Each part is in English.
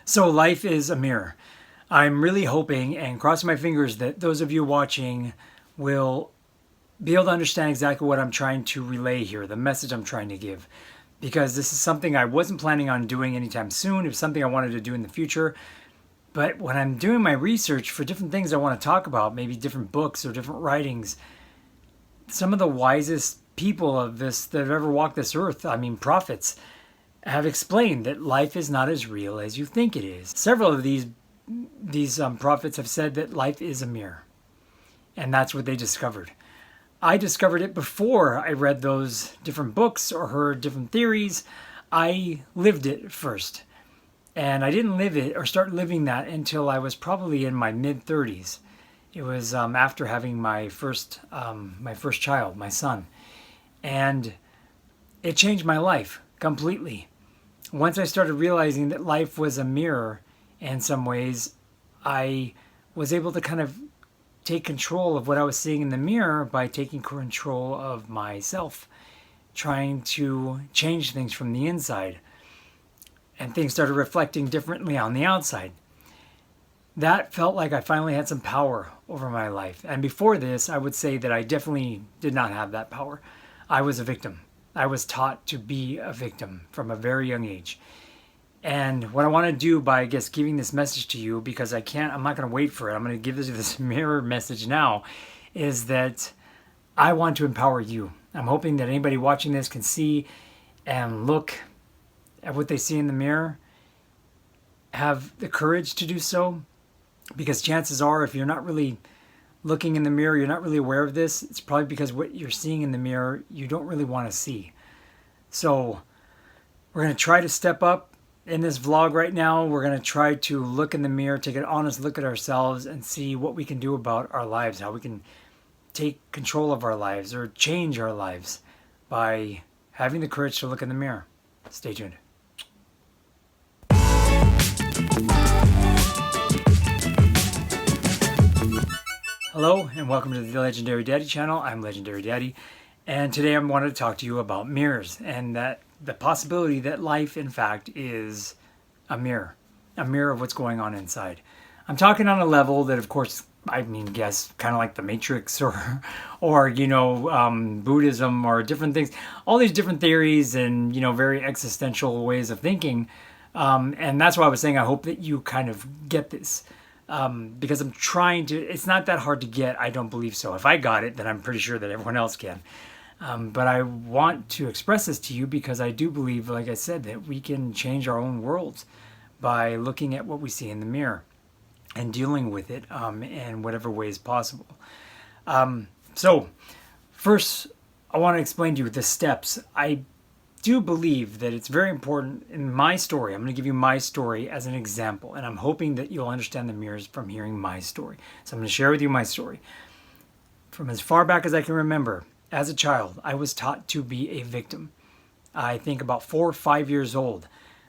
So life is a mirror. I'm really hoping and crossing my fingers that those of you watching will be able to understand exactly what I'm trying to relay here, the message I'm trying to give. Because this is something I wasn't planning on doing anytime soon. It was something I wanted to do in the future. But when I'm doing my research for different things I want to talk about, maybe different books or different writings, some of the wisest people of this that have ever walked this earth, prophets, have explained that life is not as real as you think it is. Several of these prophets have said that life is a mirror, and that's what they discovered. I discovered it before I read those different books or heard different theories. I lived it first, and I didn't live it or start living that until I was probably in my mid-30s. It was after having my first child, my son, and it changed my life completely. Once I started realizing that life was a mirror in some ways, I was able to kind of take control of what I was seeing in the mirror by taking control of myself, trying to change things from the inside. And things started reflecting differently on the outside. That felt like I finally had some power over my life. And before this, I would say that I definitely did not have that power. I was a victim. I was taught to be a victim from a very young age. And what I want to do by, giving this message to you, because I'm not going to wait for it. I'm going to give this mirror message now, is that I want to empower you. I'm hoping that anybody watching this can see and look at what they see in the mirror, have the courage to do so, because chances are, if you're not really looking in the mirror, you're not really aware of this, it's probably because what you're seeing in the mirror, you don't really want to see. So we're going to try to step up in this vlog right now. We're going to try to look in the mirror, take an honest look at ourselves and see what we can do about our lives, how we can take control of our lives or change our lives by having the courage to look in the mirror. Stay tuned. Hello and welcome to the Legendary Daddy channel. I'm Legendary Daddy, and today I wanted to talk to you about mirrors and that the possibility that life in fact is a mirror of what's going on inside. I'm talking on a level that, of course, kind of like the Matrix or Buddhism or different things, all these different theories and very existential ways of thinking. And that's why I was saying I hope that you kind of get this. Because I'm trying to, it's not that hard to get, I don't believe so. If I got it, then I'm pretty sure that everyone else can. But I want to express this to you because I do believe, like I said, that we can change our own worlds by looking at what we see in the mirror and dealing with it in whatever ways possible. So first, I want to explain to you the steps. I do believe that it's very important in my story. I'm going to give you my story as an example, and I'm hoping that you'll understand the mirrors from hearing my story. So I'm going to share with you my story. From as far back as I can remember, as a child, I was taught to be a victim. I think about 4 or 5 years old,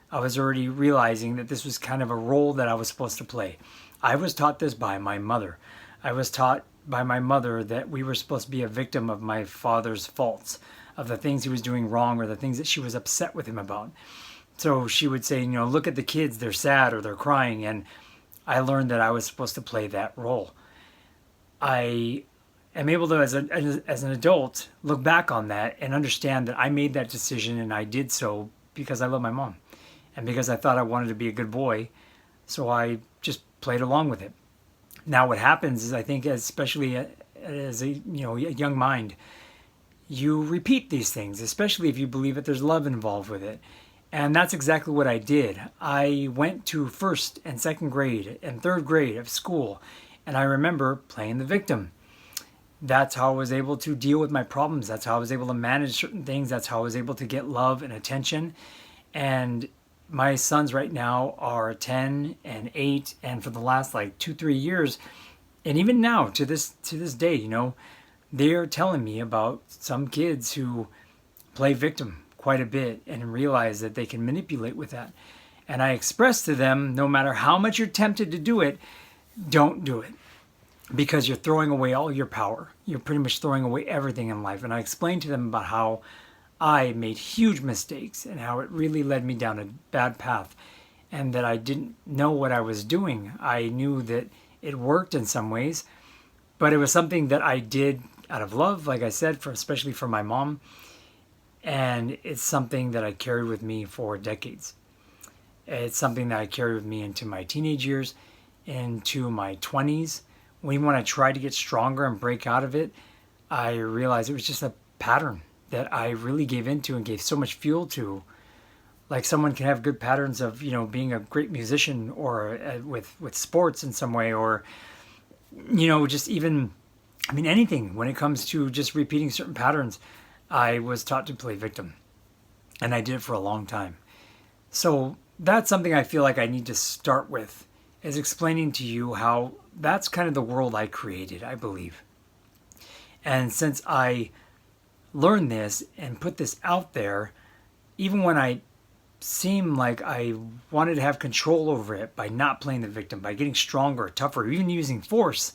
I was already realizing that this was kind of a role that I was supposed to play. I was taught this by my mother. I was taught by my mother that we were supposed to be a victim of my father's faults, of the things he was doing wrong or the things that she was upset with him about. So she would say, look at the kids, they're sad or they're crying. And I learned that I was supposed to play that role. I am able to, as an adult, look back on that and understand that I made that decision and I did so because I love my mom and because I thought I wanted to be a good boy. So I just played along with it. Now what happens is, I think, especially as a young mind, you repeat these things, especially if you believe that there's love involved with it. And that's exactly what I did. I went to first and second grade and third grade of school, and I remember playing the victim. That's how I was able to deal with my problems. That's how I was able to manage certain things. That's how I was able to get love and attention. And my sons right now are 10 and 8, and for the last 2-3 years, and even now to this day, they're telling me about some kids who play victim quite a bit and realize that they can manipulate with that. And I express to them, no matter how much you're tempted to do it, don't do it. Because you're throwing away all your power. You're pretty much throwing away everything in life. And I explained to them about how I made huge mistakes and how it really led me down a bad path. and that I didn't know what I was doing. I knew that it worked in some ways, but it was something that I did out of love, like I said, for especially for my mom. And it's something that I carried with me for decades. It's something that I carried with me into my teenage years, into my 20s. When I tried to get stronger and break out of it, I realized it was just a pattern that I really gave into and gave so much fuel to. Like someone can have good patterns of, being a great musician, or with sports in some way, or, just even, anything. When it comes to just repeating certain patterns, I was taught to play victim, and I did it for a long time. So that's something I feel like I need to start with, is explaining to you how that's kind of the world I created, I believe. And since I learned this and put this out there, even when I seemed like I wanted to have control over it by not playing the victim, by getting stronger, tougher, even using force,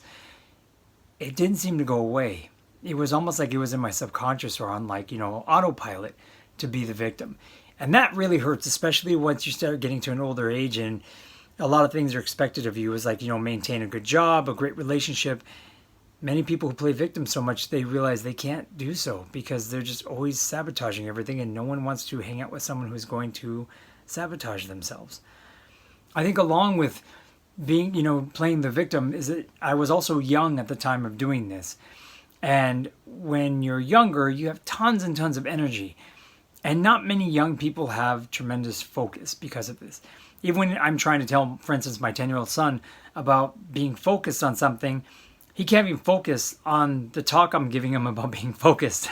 it didn't seem to go away. It was almost like it was in my subconscious, or on autopilot, to be the victim. And that really hurts, especially once you start getting to an older age and a lot of things are expected of you, is maintain a good job, a great relationship. Many people who play victim so much, they realize they can't do so because they're just always sabotaging everything, and no one wants to hang out with someone who's going to sabotage themselves. I think along with being, playing the victim, is that I was also young at the time of doing this. And when you're younger, you have tons and tons of energy. And not many young people have tremendous focus because of this. Even when I'm trying to tell, for instance, my 10-year-old son about being focused on something, he can't even focus on the talk I'm giving him about being focused.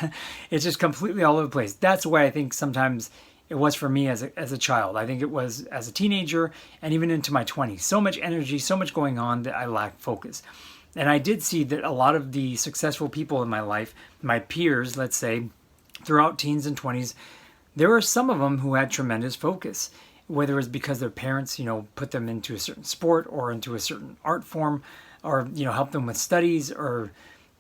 It's just completely all over the place. That's the way I think sometimes it was for me as a child. I think it was as a teenager and even into my 20s. So much energy, so much going on that I lacked focus. And I did see that a lot of the successful people in my life, my peers, let's say, throughout teens and 20s, there were some of them who had tremendous focus, whether it was because their parents, put them into a certain sport or into a certain art form, or, help them with studies, or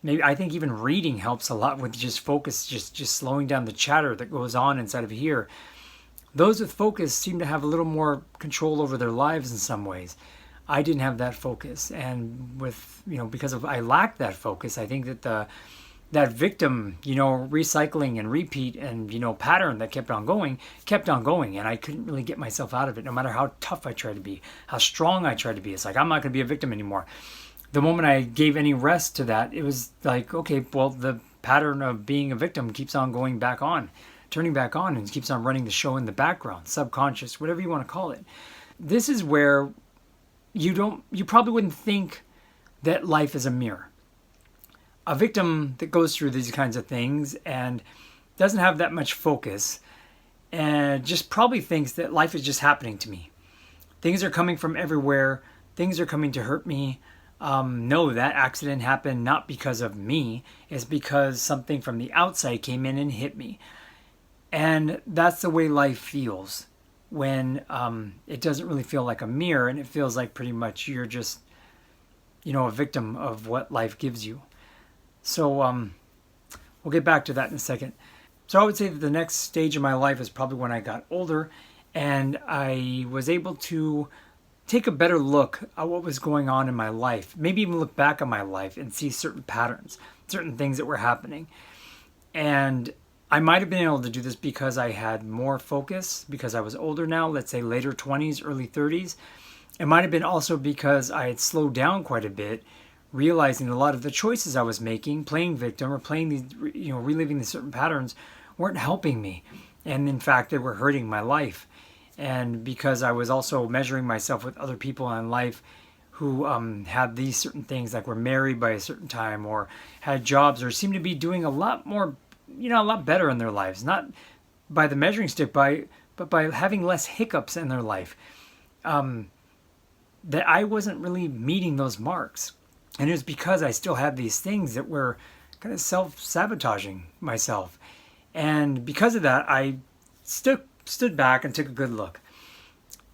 maybe I think even reading helps a lot with just focus, just slowing down the chatter that goes on inside of here. Those with focus seem to have a little more control over their lives in some ways. I didn't have that focus, and because I lacked that focus, I think that that victim, recycling and repeat and, pattern that kept on going, and I couldn't really get myself out of it, no matter how tough I tried to be, how strong I tried to be. It's like, I'm not going to be a victim anymore. The moment I gave any rest to that, it was like, okay, well, the pattern of being a victim keeps on going back on, turning back on, and keeps on running the show in the background, subconscious, whatever you want to call it. This is where you probably wouldn't think that life is a mirror. A victim that goes through these kinds of things and doesn't have that much focus and just probably thinks that life is just happening to me. Things are coming from everywhere. Things are coming to hurt me. No, that accident happened not because of me. It's because something from the outside came in and hit me. And that's the way life feels when it doesn't really feel like a mirror, and it feels like pretty much you're just, a victim of what life gives you. So we'll get back to that in a second. So I would say that the next stage of my life is probably when I got older and I was able to take a better look at what was going on in my life, maybe even look back on my life and see certain patterns, certain things that were happening. And I might have been able to do this because I had more focus, because I was older now, let's say later 20s, early 30s. It might have been also because I had slowed down quite a bit, realizing a lot of the choices I was making, playing victim or playing these, reliving these certain patterns, weren't helping me. And in fact, they were hurting my life. And because I was also measuring myself with other people in life who had these certain things, like were married by a certain time or had jobs or seemed to be doing a lot more, a lot better in their lives, not by the measuring stick, but by having less hiccups in their life, that I wasn't really meeting those marks. And it was because I still had these things that were kind of self-sabotaging myself. And because of that, I stood back and took a good look.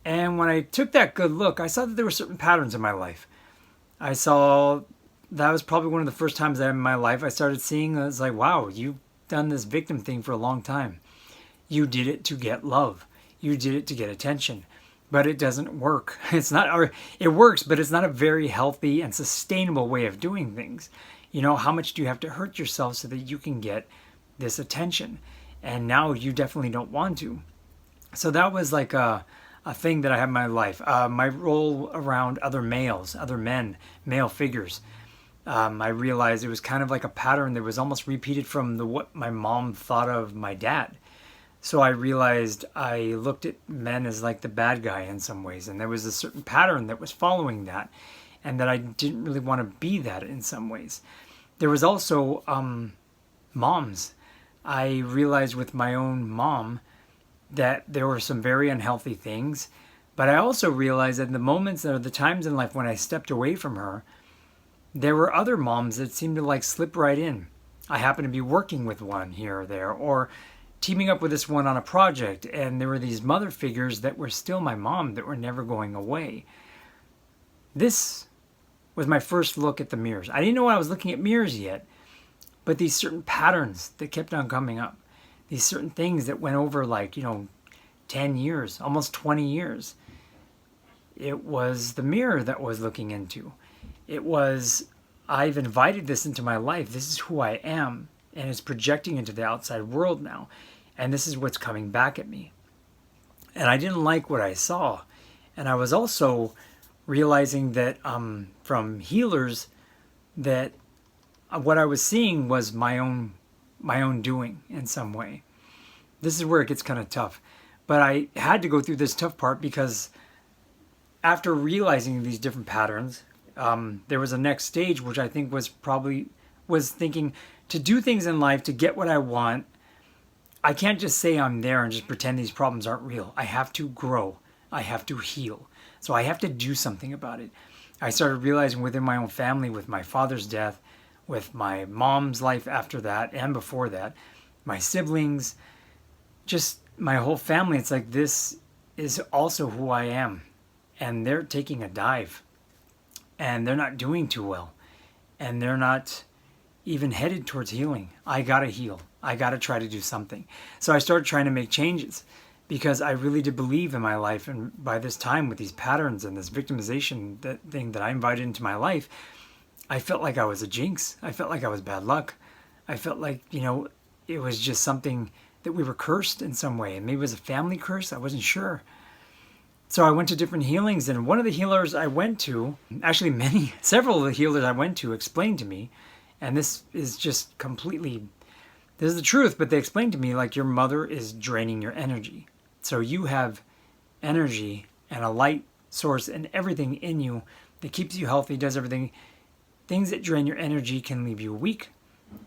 And when I took that good look, I saw that there were certain patterns in my life. I saw that was probably one of the first times that in my life I started seeing, I was like, wow, you've done this victim thing for a long time. You did it to get love. You did it to get attention. but it doesn't work. It's not, or it works, but it's not a very healthy and sustainable way of doing things. You know, how much do you have to hurt yourself so that you can get this attention? And now you definitely don't want to. So that was like a thing that I had in my life. My role around other males, other men, male figures. I realized it was kind of like a pattern that was almost repeated from what my mom thought of my dad. So I realized I looked at men as like the bad guy in some ways, and there was a certain pattern that was following that, and that I didn't really want to be that in some ways. There was also moms. I realized with my own mom that there were some very unhealthy things, but I also realized that in the moments or the times in life when I stepped away from her, there were other moms that seemed to like slip right in. I happened to be working with one here or there, or teaming up with this one on a project, and there were these mother figures that were still my mom that were never going away. This was my first look at the mirrors. I didn't know I was looking at mirrors yet, but these certain patterns that kept on coming up, these certain things that went over like, 10 years, almost 20 years. It was the mirror that I was looking into. It was, I've invited this into my life. This is who I am. And it's projecting into the outside world now. And this is what's coming back at me. And I didn't like what I saw. And I was also realizing that from healers that what I was seeing was my own doing in some way. This is where it gets kind of tough. But I had to go through this tough part because after realizing these different patterns, there was a next stage, which I think was thinking to do things in life to get what I want. I can't just say I'm there and just pretend these problems aren't real. I have to grow. I have to heal. So I have to do something about it. I started realizing within my own family, with my father's death, with my mom's life after that and before that, my siblings, just my whole family, it's like this is also who I am. And they're taking a dive. And they're not doing too well. And they're not even headed towards healing. I gotta heal. I gotta try to do something. So I started trying to make changes because I really did believe in my life. And by this time, with these patterns and this victimization, that thing that I invited into my life, I felt like I was a jinx. I felt like I was bad luck. I felt like, it was just something that we were cursed in some way. And maybe it was a family curse. I wasn't sure. So I went to different healings, and one of the healers I went to, actually several of the healers I went to explained to me, and this is just completely, this is the truth, but they explained to me like your mother is draining your energy. So you have energy and a light source and everything in you that keeps you healthy, does everything. Things that drain your energy can leave you weak,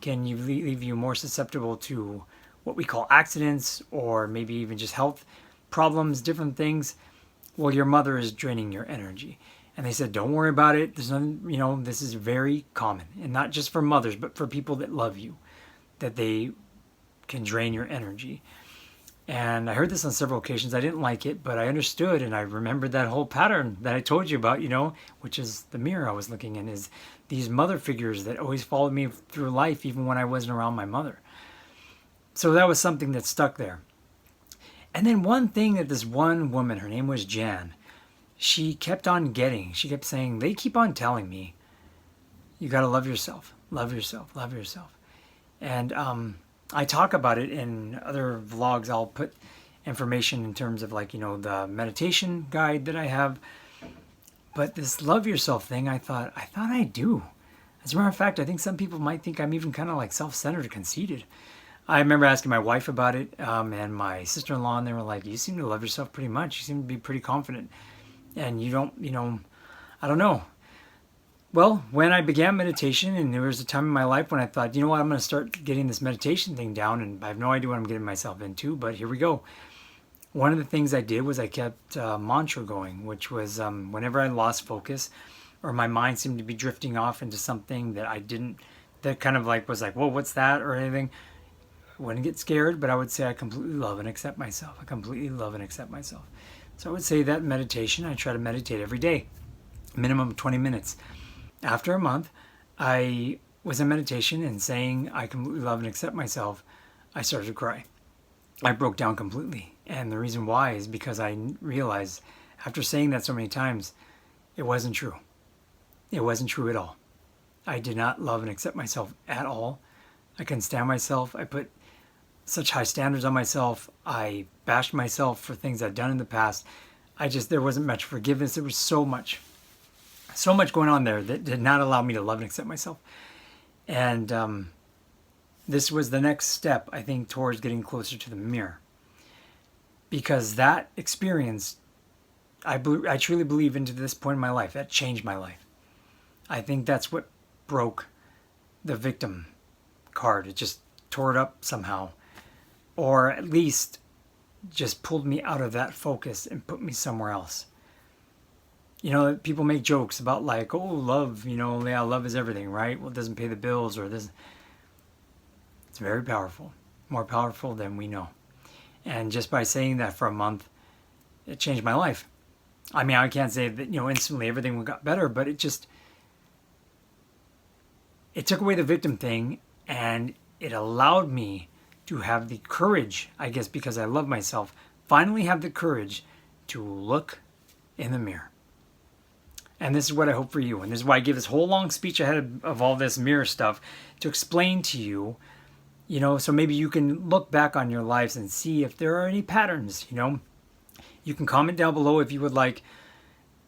can leave you more susceptible to what we call accidents, or maybe even just health problems, different things. Well, your mother is draining your energy. And they said, don't worry about it. There's nothing, this is very common. And not just for mothers, but for people that love you, that they can drain your energy. And I heard this on several occasions. I didn't like it, but I understood. And I remembered that whole pattern that I told you about, which is the mirror I was looking in, is these mother figures that always followed me through life, even when I wasn't around my mother. So that was something that stuck there. And then one thing that this one woman, her name was Jan, she kept saying, they keep on telling me, you got to love yourself, love yourself, love yourself. And I talk about it in other vlogs. I'll put information in terms of the meditation guide that I have. But this love yourself thing, I thought I do. As a matter of fact, I think some people might think I'm even kind of like self-centered, conceited. I remember asking my wife about it, and my sister-in-law, and they were like, you seem to love yourself pretty much. You seem to be pretty confident. And you don't, I don't know. Well, when I began meditation, and there was a time in my life when I thought, I'm going to start getting this meditation thing down, and I have no idea what I'm getting myself into, but here we go. One of the things I did was I kept a mantra going, which was whenever I lost focus, or my mind seemed to be drifting off into something that kind of was like, whoa, what's that, or anything, I wouldn't get scared, but I would say I completely love and accept myself. I completely love and accept myself. So I would say that meditation, I try to meditate every day, minimum 20 minutes. After a month, I was in meditation and saying I completely love and accept myself. I started to cry. I broke down completely. And the reason why is because I realized after saying that so many times, it wasn't true. It wasn't true at all. I did not love and accept myself at all. I couldn't stand myself. I put such high standards on myself. I bashed myself for things I'd done in the past. There wasn't much forgiveness. There was so much going on there that did not allow me to love and accept myself. And this was the next step, I think, towards getting closer to the mirror. Because that experience, I truly believe, into this point in my life, that changed my life. I think that's what broke the victim card. It just tore it up somehow. Or at least just pulled me out of that focus and put me somewhere else. People make jokes about like, oh, love, yeah, love is everything, right? Well, it doesn't pay the bills or this. It's very powerful, more powerful than we know. And just by saying that for a month, it changed my life. I mean, I can't say that, instantly everything got better, but it took away the victim thing, and it allowed me to have the courage, I guess because I love myself, finally have the courage to look in the mirror. And this is what I hope for you. And this is why I give this whole long speech ahead of all this mirror stuff to explain to you, so maybe you can look back on your lives and see if there are any patterns, You can comment down below if you would like.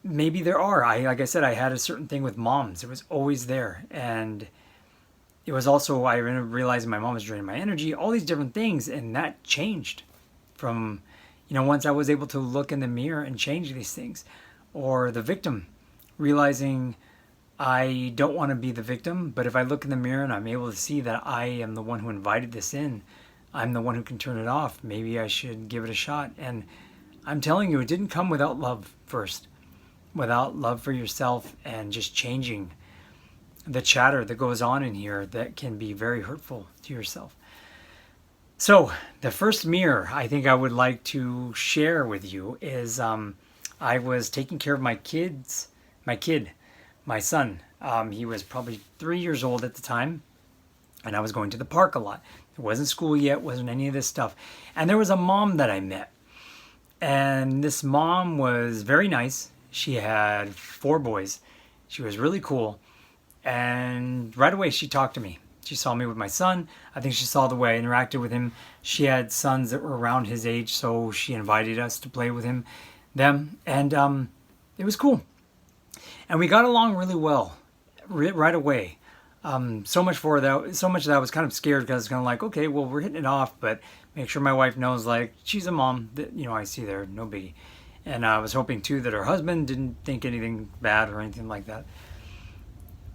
Maybe there are. Like I said, I had a certain thing with moms. It was always there. And it was also, I realized my mom was draining my energy, all these different things. And that changed from, once I was able to look in the mirror and change these things. Or the victim, realizing I don't want to be the victim, but if I look in the mirror and I'm able to see that I am the one who invited this in, I'm the one who can turn it off, maybe I should give it a shot. And I'm telling you, it didn't come without love first, without love for yourself and just changing the chatter that goes on in here that can be very hurtful to yourself. So the first mirror I think I would like to share with you is I was taking care of my son. He was probably 3 years old at the time, and I was going to the park a lot. It wasn't school yet, wasn't any of this stuff. And there was a mom that I met. And this mom was very nice. She had 4 boys. She was really cool. And right away she talked to me. She saw me with my son. I think she saw the way I interacted with him. She had sons that were around his age, so she invited us to play with them. And it was cool. And we got along really well right away. So much that I was kind of scared because I was kind of like, okay, well, we're hitting it off, but make sure my wife knows, like, she's a mom that, I see there, no biggie. And I was hoping, too, that her husband didn't think anything bad or anything like that.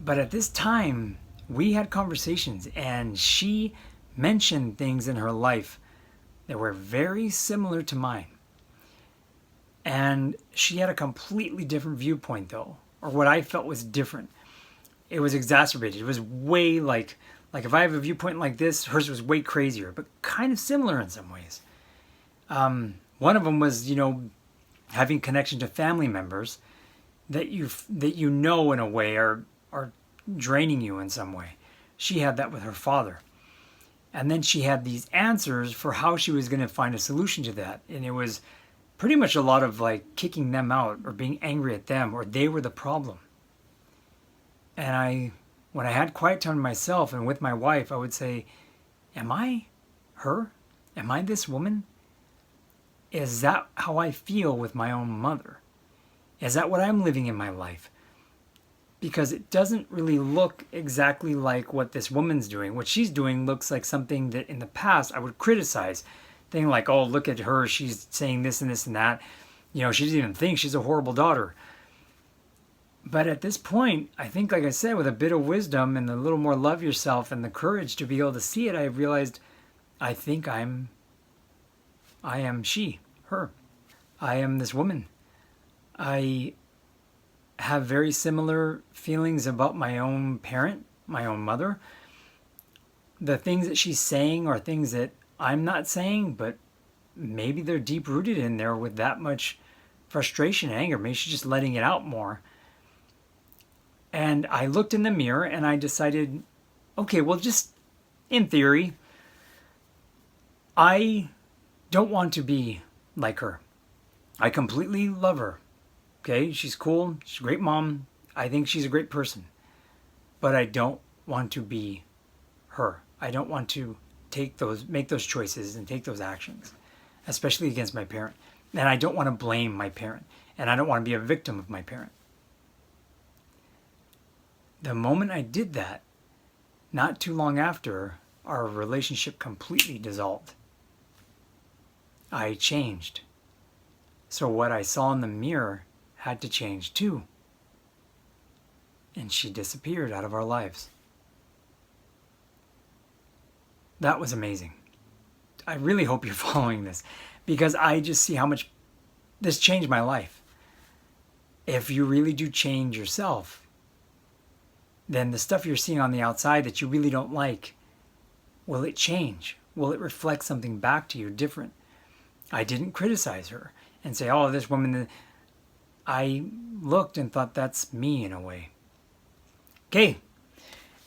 But at this time, we had conversations, and she mentioned things in her life that were very similar to mine. And she had a completely different viewpoint, though, or what I felt was different. It was exacerbated. It was way like if I have a viewpoint like this, hers was way crazier, but kind of similar in some ways. One of them was, having connection to family members that you know in a way are draining you in some way. She had that with her father. And then she had these answers for how she was going to find a solution to that. And it was pretty much a lot of like kicking them out or being angry at them, or they were the problem. And when I had quiet time to myself and with my wife, I would say, am I her? Am I this woman? Is that how I feel with my own mother? Is that what I'm living in my life? Because it doesn't really look exactly like what this woman's doing. What she's doing looks like something that in the past I would criticize. Thing like, oh, look at her, she's saying this and this and that. She doesn't even think she's a horrible daughter. But at this point, I think, like I said, with a bit of wisdom and a little more love yourself and the courage to be able to see it, I realized I think I am she, her. I am this woman. I have very similar feelings about my own parent, my own mother. The things that she's saying are things that I'm not saying, but maybe they're deep rooted in there with that much frustration and anger. Maybe she's just letting it out more. And I looked in the mirror and I decided, okay, well, just in theory, I don't want to be like her. I completely love her. Okay, she's cool. She's a great mom. I think she's a great person. But I don't want to be her. I don't want to make those choices and take those actions, especially against my parent. And I don't want to blame my parent. And I don't want to be a victim of my parent. The moment I did that, not too long after, our relationship completely dissolved. I changed. So what I saw in the mirror had to change too. And she disappeared out of our lives. That was amazing. I really hope you're following this, because I just see how much this changed my life. If you really do change yourself, then the stuff you're seeing on the outside that you really don't like, will it change? Will it reflect something back to you different? I didn't criticize her and say, oh, this woman. I looked and thought, that's me in a way. Okay,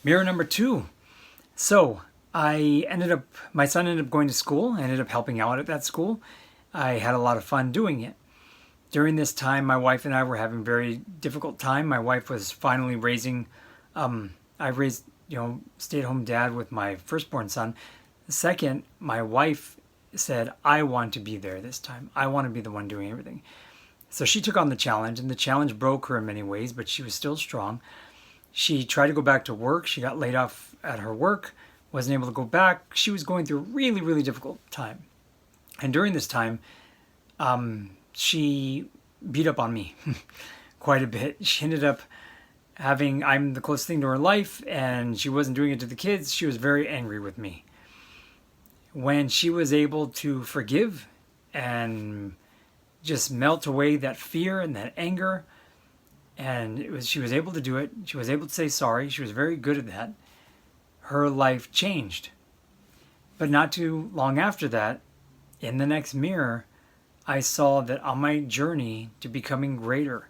mirror number 2. So my son ended up going to school. I ended up helping out at that school. I had a lot of fun doing it. During this time, my wife and I were having a very difficult time. My wife was finally raising, I raised, stay-at-home dad with my firstborn son. Second, my wife said, I want to be there this time. I want to be the one doing everything. So she took on the challenge, and the challenge broke her in many ways, but she was still strong. She tried to go back to work. She got laid off at her work, wasn't able to go back. She was going through a really, really difficult time. And during this time, she beat up on me quite a bit. She ended up I'm the closest thing to her life, and she wasn't doing it to the kids. She was very angry with me. When she was able to forgive and just melt away that fear and that anger, and she was able to do it. She was able to say sorry. She was very good at that. Her life changed. But not too long after that, in the next mirror, I saw that on my journey to becoming greater,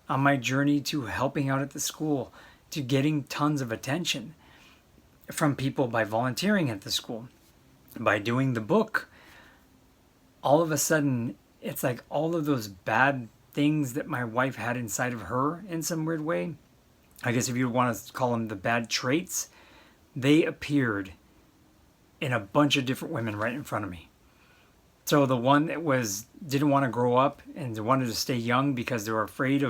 on my journey to helping out at the school, to getting tons of attention from people by volunteering at the school, by doing the book, all of a sudden, it's like all of those bad things that my wife had inside of her in some weird way, I guess if you want to call them the bad traits, they appeared in a bunch of different women right in front of me. So the one that didn't want to grow up and wanted to stay young because they were afraid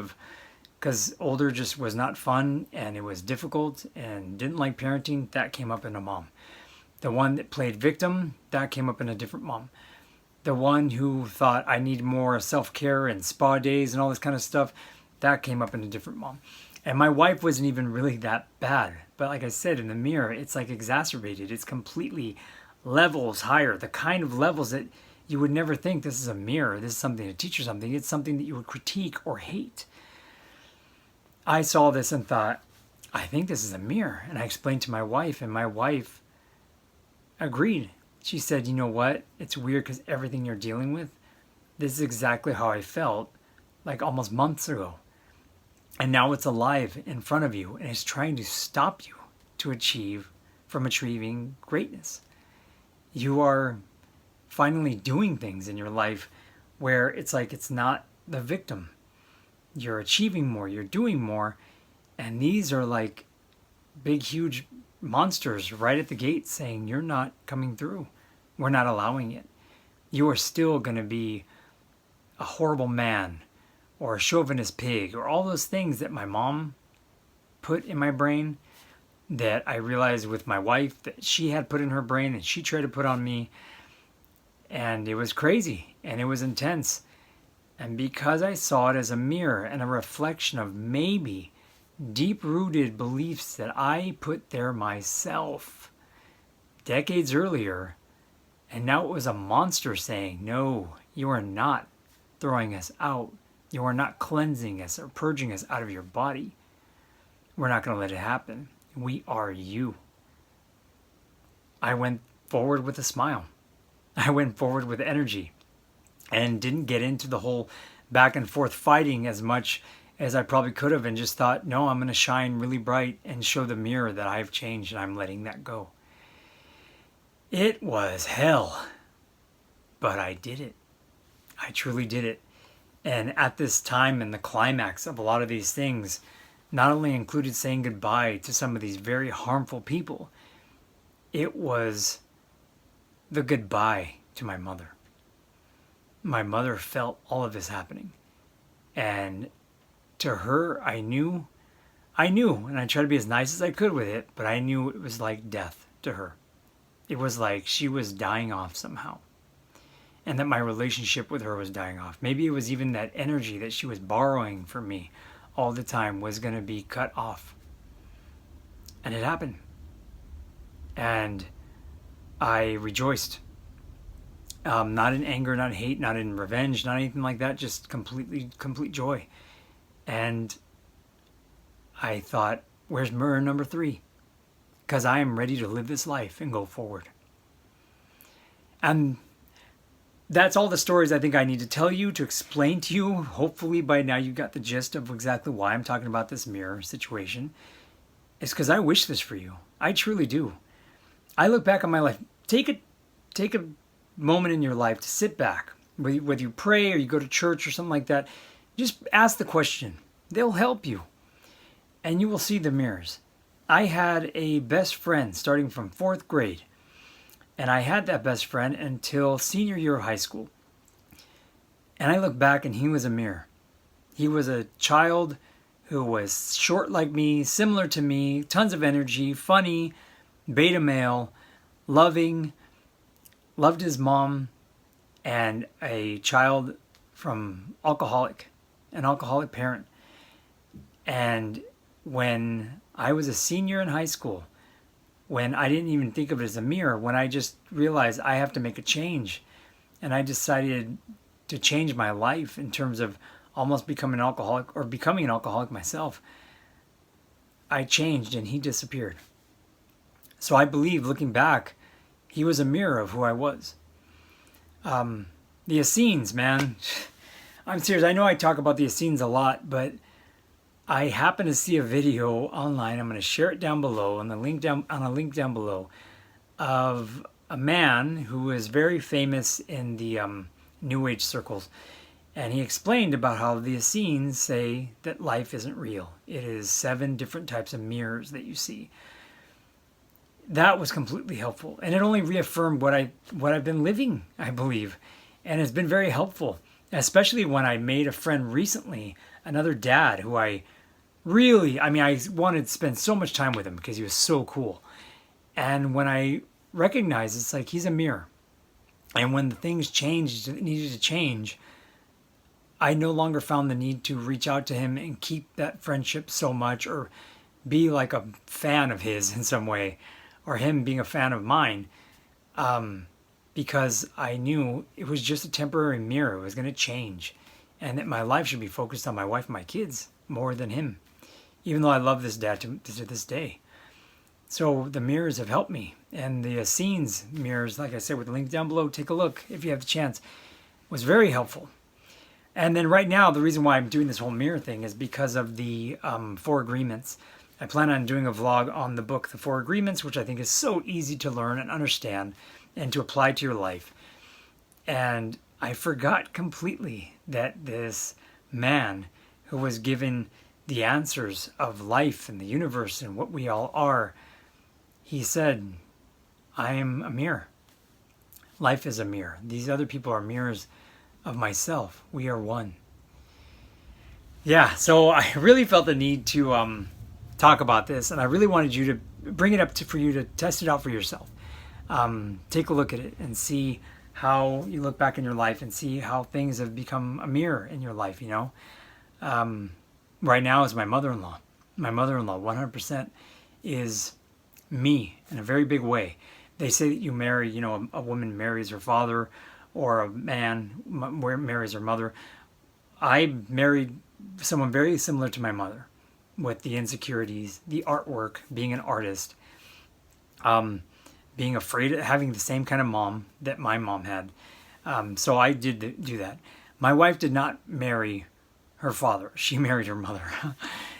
because older just was not fun and it was difficult and didn't like parenting, that came up in a mom. The one that played victim, that came up in a different mom. The one who thought I need more self-care and spa days and all this kind of stuff, that came up in a different mom. And my wife wasn't even really that bad. But like I said, in the mirror, it's like exacerbated. It's completely levels higher. The kind of levels that you would never think this is a mirror. This is something to teach you something. It's something that you would critique or hate. I saw this and thought, I think this is a mirror. And I explained to my wife, and my wife agreed. She said, you know what? It's weird because everything you're dealing with, this is exactly how I felt like almost months ago. And now it's alive in front of you and it's trying to stop you from achieving greatness. You are finally doing things in your life where it's like it's not the victim. You're achieving more, you're doing more, and these are like big, huge monsters right at the gate saying, you're not coming through. We're not allowing it. You are still going to be a horrible man or a chauvinist pig or all those things that my mom put in my brain that I realized with my wife that she had put in her brain and she tried to put on me. And it was crazy and it was intense. And because I saw it as a mirror and a reflection of maybe deep-rooted beliefs that I put there myself decades earlier, and now it was a monster saying, no, you are not throwing us out. You are not cleansing us or purging us out of your body. We're not going to let it happen. We are you. I went forward with a smile. I went forward with energy and didn't get into the whole back and forth fighting as much as I probably could have, and just thought, no, I'm going to shine really bright and show the mirror that I've changed and I'm letting that go. It was hell, but I did it. I truly did it. And at this time, in the climax of a lot of these things, not only included saying goodbye to some of these very harmful people, it was the goodbye to my mother. My mother felt all of this happening. And to her, I knew, and I tried to be as nice as I could with it, but I knew it was like death to her. It was like she was dying off somehow. And that my relationship with her was dying off. Maybe it was even that energy that she was borrowing from me all the time was going to be cut off. And it happened. And I rejoiced. Not in anger, not in hate, not in revenge, not anything like that. Just complete joy. And I thought, where's mirror number 3? Because I am ready to live this life and go forward. And that's all the stories I think I need to tell you, to explain to you. Hopefully by now you got the gist of exactly why I'm talking about this mirror situation. It's because I wish this for you. I truly do. I look back on my life. Take a moment in your life to sit back. Whether you pray or you go to church or something like that, just ask the question. They'll help you. And you will see the mirrors. I had a best friend starting from 4th grade. And I had that best friend until senior year of high school. And I look back and he was a mirror. He was a child who was short like me, similar to me, tons of energy, funny, beta male, loving, loved his mom, and a child from an alcoholic parent. And when I was a senior in high school, when I didn't even think of it as a mirror, when I just realized I have to make a change, and I decided to change my life in terms of almost becoming an alcoholic or becoming an alcoholic myself, I changed and he disappeared. So I believe, looking back, he was a mirror of who I was. The Essenes, man. I'm serious. I know I talk about the Essenes a lot, but I happen to see a video online. I'm going to share it down below on a link down below of a man who is very famous in the New Age circles. And he explained about how the Essenes say that life isn't real. It is 7 different types of mirrors that you see. That was completely helpful. And it only reaffirmed what I've been living, I believe. And it's been very helpful, especially when I made a friend recently, another dad who I wanted to spend so much time with him because he was so cool. And when I recognized, it's like he's a mirror. And when the things needed to change, I no longer found the need to reach out to him and keep that friendship so much, or be like a fan of his in some way, or him being a fan of mine, because I knew it was just a temporary mirror. It was going to change, and that my life should be focused on my wife and my kids more than him, even though I love this dad to this day. So the mirrors have helped me, and the Essenes mirrors, like I said, with the link down below, take a look if you have the chance, was very helpful. And then right now, the reason why I'm doing this whole mirror thing is because of the 4 agreements. I plan on doing a vlog on the book, The 4 Agreements, which I think is so easy to learn and understand and to apply to your life. And I forgot completely that this man who was given the answers of life and the universe and what we all are, he said, I am a mirror. Life is a mirror. These other people are mirrors of myself. We are one. Yeah, so I really felt the need to talk about this, and I really wanted you to bring it up for you to test it out for yourself. Take a look at it and see how you look back in your life and see how things have become a mirror in your life, Right now is my mother-in-law. My mother-in-law 100% is me in a very big way. They say that you marry, a woman marries her father, or a man marries her mother. I married someone very similar to my mother, with the insecurities, the artwork, being an artist, being afraid of having the same kind of mom that my mom had. So I did do that. My wife did not marry her father. She married her mother.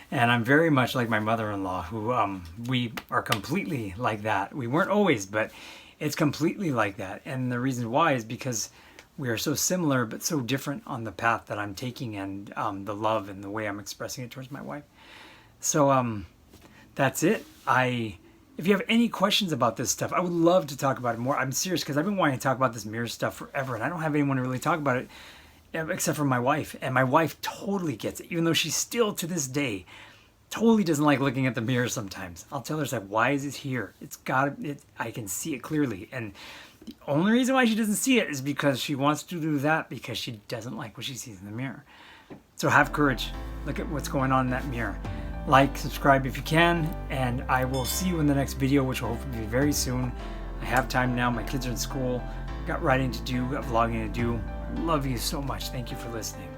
And I'm very much like my mother-in-law, who we are completely like that. We weren't always, but it's completely like that. And the reason why is because we are so similar but so different on the path that I'm taking, and the love and the way I'm expressing it towards my wife. So that's it. If you have any questions about this stuff, I would love to talk about it more. I'm serious, because I've been wanting to talk about this mirror stuff forever, and I don't have anyone to really talk about it except for my wife. And my wife totally gets it, even though she still to this day totally doesn't like looking at the mirror sometimes. I'll tell her, it's like, why is it here? I can see it clearly. And the only reason why she doesn't see it is because she wants to do that because she doesn't like what she sees in the mirror. So have courage. Look at what's going on in that mirror. Like, subscribe if you can, and I will see you in the next video, which will hopefully be very soon. I have time now. My kids are in school. Got writing to do, got vlogging to do. Love you so much. Thank you for listening.